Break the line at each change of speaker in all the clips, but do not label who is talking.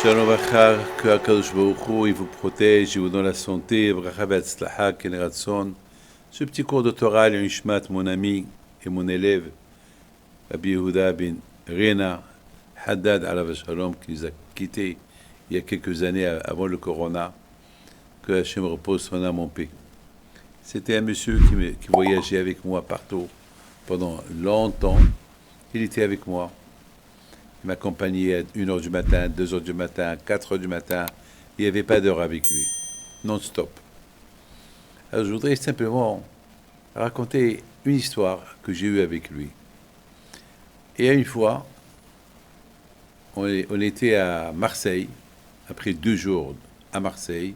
Shalom Vachar, que Akadosh Baruch Hu, il vous protège, il vous donne la santé, Bracha Be'atzlacha, Ken Ratzon. Ce petit cours de Torah, le Nishmat, mon ami et mon élève, Rabbi Yehuda ben Rena Haddad Alav Shalom, qui nous a quittés il y a quelques années avant le Corona, que Hachem repose son âme en paix. C'était un monsieur qui voyageait avec moi partout pendant longtemps. Il était avec moi. Il m'accompagnait à 1h du matin, 2h du matin, 4h du matin. Il n'y avait pas d'heure avec lui, non-stop. Alors je voudrais simplement raconter une histoire que j'ai eue avec lui. Et une fois, on était à Marseille, après 2 jours à Marseille.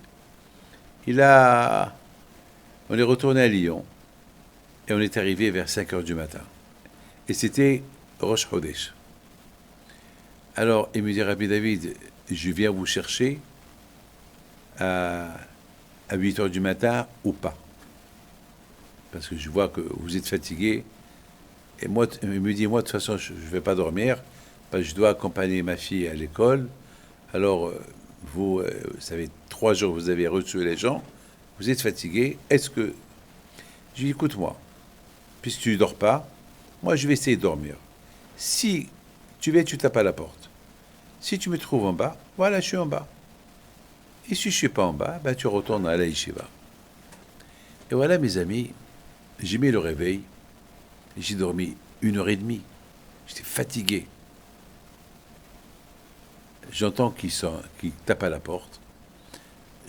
On est retourné à Lyon et on est arrivé vers 5h du matin. Et c'était Rosh Chodesh. Alors, il me dit, Rabbi David, je viens vous chercher à 8h du matin ou pas. Parce que je vois que vous êtes fatigué. Et moi, il me dit, moi, de toute façon, je ne vais pas dormir, parce que je dois accompagner ma fille à l'école. Alors, vous savez, 3 jours, vous avez reçu les gens, vous êtes fatigué. Est-ce que... Je lui dis, écoute-moi, puisque tu ne dors pas, moi, je vais essayer de dormir. Si tu viens, tu tapes à la porte. Si tu me trouves en bas, voilà, je suis en bas. Et si je ne suis pas en bas, ben, tu retournes à la yeshiva. Et voilà, mes amis, j'ai mis le réveil. J'ai dormi 1h30. J'étais fatigué. J'entends qu'il tape à la porte.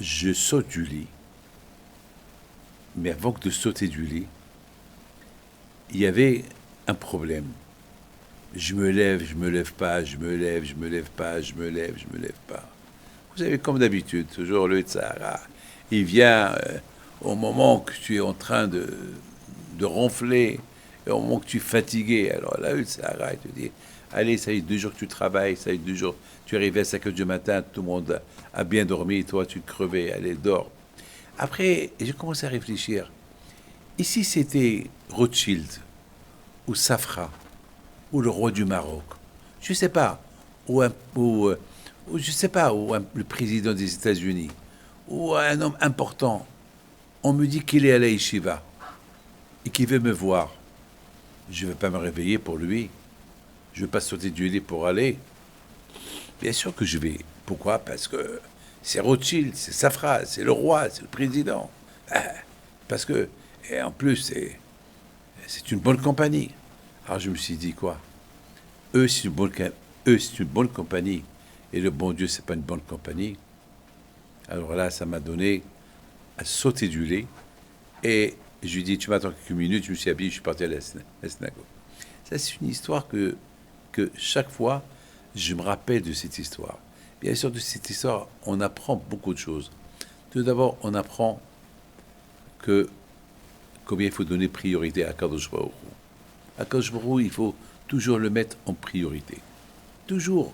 Je saute du lit. Mais avant de sauter du lit, il y avait un problème. Je me lève pas, je me lève pas. Vous savez, comme d'habitude, toujours le Tzahara, il vient au moment que tu es en train de ronfler, et au moment que tu es fatigué. Alors là, le Tzahara, il te dit, allez, ça y est, 2 jours que tu travailles, ça y est, 2 jours, tu es arrivé à 5h du matin, tout le monde a bien dormi, toi tu crevais, allez, dors. Après, j'ai commencé à réfléchir. Ici, c'était Rothschild, ou Safra, ou le roi du Maroc, je sais pas, ou je sais pas, le président des États-Unis, ou un homme important. On me dit qu'il est à la yeshiva et qu'il veut me voir. Je ne vais pas me réveiller pour lui. Je ne vais pas sauter du lit pour aller. Bien sûr que je vais. Pourquoi? Parce que c'est Rothschild, c'est Safra, c'est le roi, c'est le président. Parce que, et en plus, c'est une bonne compagnie. Alors je me suis dit quoi? Eux, c'est une bonne compagnie. Et le bon Dieu, c'est pas une bonne compagnie. Alors là, ça m'a donné à sauter du lit. Et je lui ai dit, tu m'attends quelques minutes, je me suis habillé, je suis parti à la synagogue. Ça, c'est une histoire que chaque fois, je me rappelle de cette histoire. Bien sûr, de cette histoire, on apprend beaucoup de choses. Tout d'abord, on apprend combien il faut donner priorité à Kadosh Baruch Hu. À Kadosh Baruch Hu, il faut toujours le mettre en priorité. Toujours.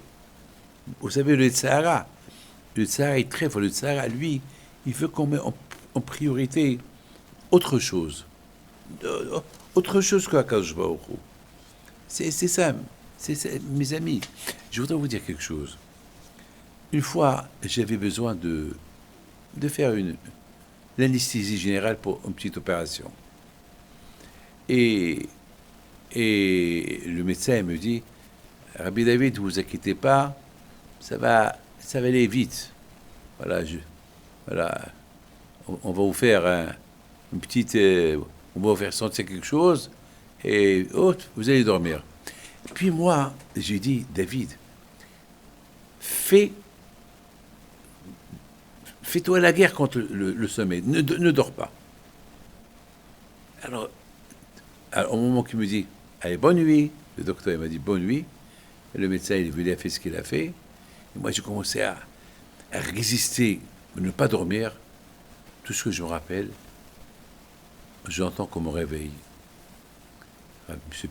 Vous savez, le Tzahara est très fort. Le Tzahara, lui, il veut qu'on mette en priorité autre chose. Autre chose qu'Akadosh Baruch Hu. C'est ça. C'est ça. Mes amis, je voudrais vous dire quelque chose. Une fois, j'avais besoin de faire l'anesthésie générale pour une petite opération. Et le médecin me dit, Rabbi David, ne vous inquiétez pas, ça va aller vite. Voilà, on va vous faire une petite, on va vous faire sentir quelque chose, et vous allez dormir. Et puis moi, j'ai dit, David, fais-toi la guerre contre le sommeil, ne dors pas. Alors, au moment qu'il me dit, allez, bonne nuit, le docteur il m'a dit bonne nuit, et le médecin il est venu, il a fait ce qu'il a fait, et moi j'ai commencé à résister, à ne pas dormir. Tout ce que je me rappelle, j'entends qu'on me réveille. Monsieur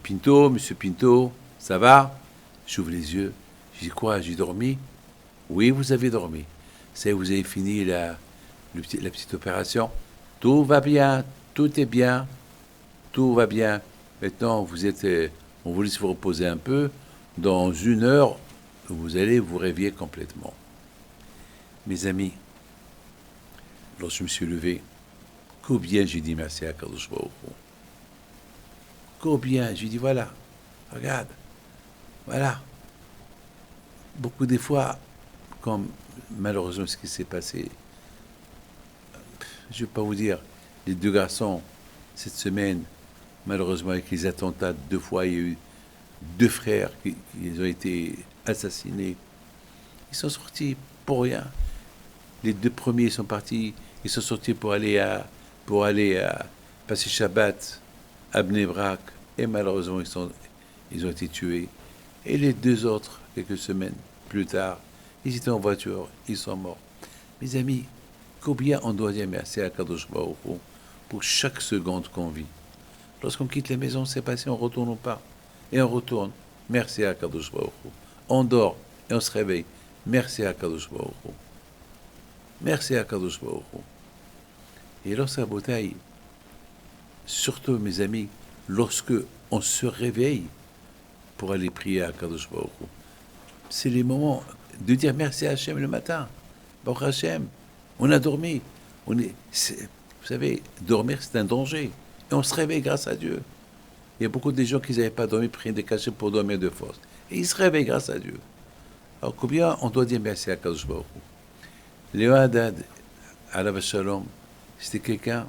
Pinto, ça va? J'ouvre les yeux, je dis quoi, j'ai dormi? Oui, vous avez dormi. C'est vous avez fini la petite opération, tout va bien, tout est bien, tout va bien. Maintenant, on vous laisse vous reposer un peu. Dans 1 heure, vous allez vous réveiller complètement. Mes amis, lorsque je me suis levé, combien j'ai dit merci à Kadosh Baruch Hu. Combien j'ai dit voilà, regarde, voilà. Beaucoup des fois, comme malheureusement ce qui s'est passé, je ne vais pas vous dire, les deux garçons, cette semaine, malheureusement avec les attentats, 2 fois, il y a eu 2 frères qui ont été assassinés. Ils sont sortis pour rien. Les 2 premiers sont partis, ils sont sortis pour aller passer Shabbat à Bnei Brak, et malheureusement ils ont été tués. Et les 2 autres, quelques semaines plus tard, ils étaient en voiture, ils sont morts. Mes amis, combien on doit dire merci à Kadosh Baruch Hu pour chaque seconde qu'on vit. Lorsqu'on quitte la maison, c'est passé, on retourne ou pas. Et on retourne. Merci à Kadosh Baruch Hu. On dort et on se réveille. Merci à Kadosh Baruch Hu. Merci à Kadosh Baruch Hu. Et lorsque la bataille, surtout mes amis, lorsque on se réveille pour aller prier à Kadosh Baruch Hu, c'est les moments de dire merci à Hachem le matin. Baruch Hachem, on a dormi. Vous savez, dormir c'est un danger. Et on se réveille grâce à Dieu. Il y a beaucoup de gens qui n'avaient pas dormi, prié des cachets pour dormir de force. Et ils se réveillent grâce à Dieu. Alors combien on doit dire merci à Kadosh Baruch Hu. Léon Haddad, Alav Shalom, c'était quelqu'un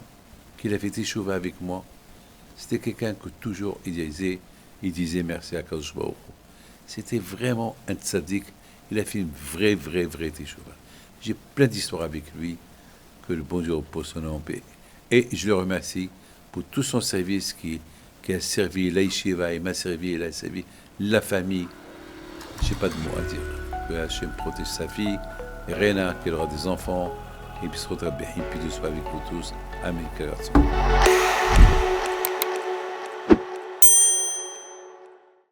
qui a fait teshuva avec moi. C'était quelqu'un que toujours il disait merci à Kadosh Baruch Hu. C'était vraiment un tzaddik. Il a fait une vraie teshuva. J'ai plein d'histoires avec lui, que le bon Dieu repose son nom en paix. Et je le remercie pour tout son service qui a servi la yeshiva, il m'a servi, il a servi la famille. Je n'ai pas de mots à dire. Que Hachem protège sa fille, Rena, qu'elle aura des enfants, et puis se retrouvera bien, et puis de soit avec vous tous. Amen.